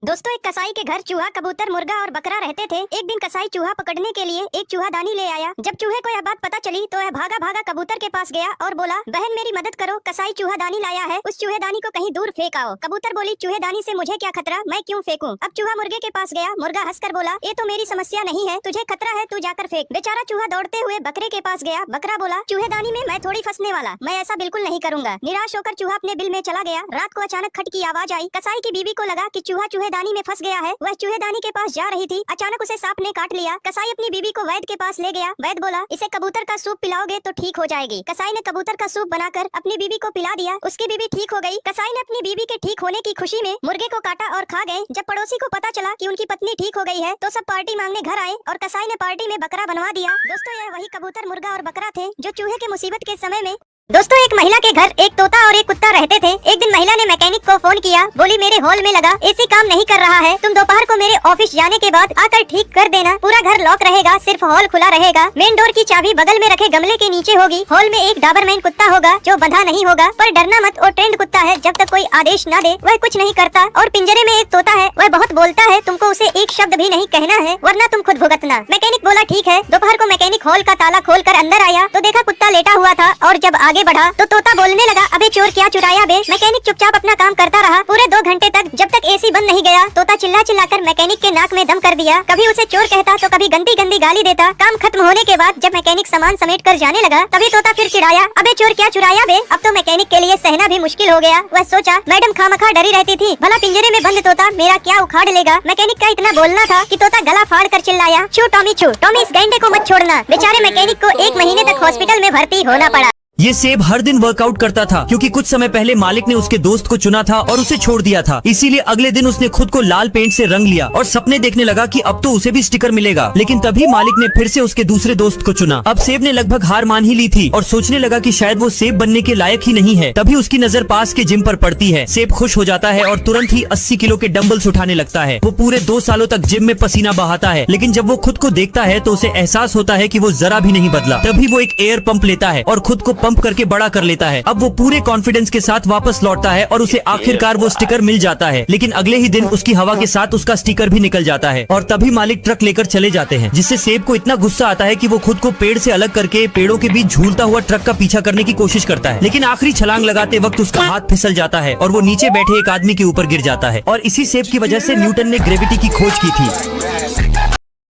दोस्तों, एक कसाई के घर चूहा, कबूतर, मुर्गा और बकरा रहते थे। एक दिन कसाई चूहा पकड़ने के लिए एक चूहादानी ले आया। जब चूहे को यह बात पता चली तो वह भागा भागा कबूतर के पास गया और बोला, बहन मेरी मदद करो, कसाई चूहादानी लाया है, उस चूहेदानी को कहीं दूर फेंक आओ। कबूतर बोली, चूहेदानी से मुझे क्या खतरा, मैं क्यों फेंकूं? अब चूहा मुर्गे के पास गया। मुर्गा हंसकर बोला, ये तो मेरी समस्या नहीं है, तुझे खतरा है, तू जाकर फेंक। बेचारा चूहा दौड़ते हुए बकरे के पास गया। बकरा बोला, चूहेदानी में मैं थोड़ी फंसने वाला, मैं ऐसा बिल्कुल नहीं करूंगा। निराश होकर चूहा अपने बिल में चला गया। रात को अचानक खट की आवाज आई। कसाई की बीवी को लगा कि चूहा चूहेदानी में फंस गया है। वह चूहेदानी के पास जा रही थी, अचानक उसे सांप ने काट लिया। कसाई अपनी बीवी को वैद्य के पास ले गया। वैद्य बोला, इसे कबूतर का सूप पिलाओगे तो ठीक हो जाएगी। कसाई ने कबूतर का सूप बनाकर अपनी बीवी को पिला दिया। उसकी बीवी ठीक हो गई। कसाई ने अपनी बीवी के ठीक होने की खुशी में मुर्गे को काटा और खा गए। जब पड़ोसी को पता चला कि उनकी पत्नी ठीक हो गई है तो सब पार्टी मांगने घर आए और कसाई ने पार्टी में बकरा बनवा दिया। दोस्तों, यह वही कबूतर, मुर्गा और बकरा थे जो चूहे के मुसीबत के समय में। दोस्तों, एक महिला के घर एक तोता और एक कुत्ता रहते थे। एक दिन महिला ने मैकेनिक को फोन किया। बोली, मेरे हॉल में लगा एसी काम नहीं कर रहा है, तुम दोपहर को मेरे ऑफिस जाने के बाद आकर ठीक कर देना। पूरा घर लॉक रहेगा, सिर्फ हॉल खुला रहेगा। मेन डोर की चाबी बगल में रखे गमले के नीचे होगी। हॉल में एक डाबरमैन कुत्ता होगा जो बंधा नहीं होगा, पर डरना मत, वो ट्रेंड कुत्ता है, जब तक कोई आदेश न दे वह कुछ नहीं करता। और पिंजरे में एक तोता है, वह बहुत बोलता है, तुमको उसे एक शब्द भी नहीं कहना है वरना तुम खुद भुगतना। मैकेनिक बोला, ठीक है। दोपहर को मैकेनिक हॉल का ताला खोल कर अंदर आया तो देखा कुत्ता लेटा हुआ था और जब आगे बढ़ा तो तोता बोलने लगा, अबे चोर क्या चुराया बे। मैकेनिक चुपचाप अपना काम करता रहा पूरे 2 घंटे तक, जब तक एसी बंद नहीं गया। तोता चिल्ला चिल्लाकर मैकेनिक के नाक में दम कर दिया। कभी उसे चोर कहता तो कभी गंदी गंदी गाली देता। काम खत्म होने के बाद जब मैकेनिक सामान समेट कर जाने लगा तभी तोता फिर चिढ़ाया, अबे चोर क्या चुराया बे। अब तो मैकेनिक के लिए सहना भी मुश्किल हो गया। वह सोचा, मैडम खामखा डरी रहती थी, भला पिंजरे में बंद तोता मेरा क्या उखाड़ लेगा। मैकेनिक का इतना बोलना था कि तोता गला फाड़ कर चिल्लाया, छू टॉमी छू, टॉमी इस गैंडे को मत छोड़ना। बेचारे मैकेनिक को 1 महीने तक हॉस्पिटल में भर्ती होना पड़ा। ये सेब हर दिन वर्कआउट करता था क्योंकि कुछ समय पहले मालिक ने उसके दोस्त को चुना था और उसे छोड़ दिया था। इसीलिए अगले दिन उसने खुद को लाल पेंट से रंग लिया और सपने देखने लगा कि अब तो उसे भी स्टिकर मिलेगा। लेकिन तभी मालिक ने फिर से उसके दूसरे दोस्त को चुना। अब सेब ने लगभग हार मान ही ली थी और सोचने लगा कि शायद वो सेब बनने के लायक ही नहीं है। तभी उसकी नजर पास के जिम पर पड़ती है। सेब खुश हो जाता है और तुरंत ही 80 किलो के डंबल्स उठाने लगता है। वो पूरे 2 सालों तक जिम में पसीना बहाता है, लेकिन जब वो खुद को देखता है तो उसे एहसास होता है कि वो जरा भी नहीं बदला। तभी वो एक एयर पंप लेता है और खुद को पंप करके बड़ा कर लेता है। अब वो पूरे कॉन्फिडेंस के साथ वापस लौटता है और उसे आखिरकार वो स्टिकर मिल जाता है। लेकिन अगले ही दिन उसकी हवा के साथ उसका स्टिकर भी निकल जाता है और तभी मालिक ट्रक लेकर चले जाते हैं, जिससे सेब को इतना गुस्सा आता है कि वो खुद को पेड़ से अलग करके पेड़ों के बीच झूलता हुआ ट्रक का पीछा करने की कोशिश करता है। लेकिन आखिरी छलांग लगाते वक्त उसका हाथ फिसल जाता है और वो नीचे बैठे एक आदमी के ऊपर गिर जाता है। और इसी सेब की वजह से न्यूटन ने ग्रेविटी की खोज की थी।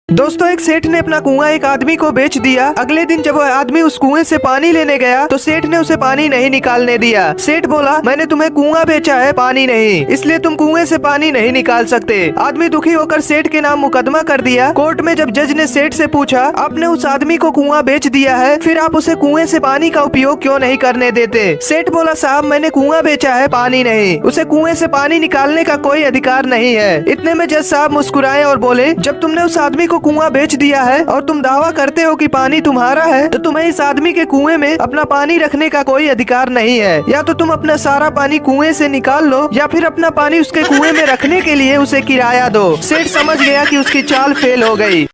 दोस्तों, एक सेठ ने अपना कुआं एक आदमी को बेच दिया। अगले दिन जब वह आदमी उस कुएं से पानी लेने गया तो सेठ ने उसे पानी नहीं निकालने दिया। सेठ बोला, मैंने तुम्हें कुआं बेचा है, पानी नहीं, इसलिए तुम कुएं से पानी नहीं निकाल सकते। आदमी दुखी होकर सेठ के नाम मुकदमा कर दिया। कोर्ट में जब जज ने सेठ से पूछा, आपने उस आदमी को कुआं बेच दिया है, फिर आप उसे कुएं से पानी का उपयोग क्यों नहीं करने देते? सेठ बोला, साहब मैंने कुआं बेचा है, पानी नहीं, उसे कुएं से पानी निकालने का कोई अधिकार नहीं है। इतने में जज साहब मुस्कुराए और बोले, जब तुमने उस आदमी को कुआं बेच दिया है और तुम दावा करते हो कि पानी तुम्हारा है, तो तुम्हें इस आदमी के कुएं में अपना पानी रखने का कोई अधिकार नहीं है। या तो तुम अपना सारा पानी कुएं से निकाल लो या फिर अपना पानी उसके कुएं में रखने के लिए उसे किराया दो। सेठ समझ गया कि उसकी चाल फेल हो गई।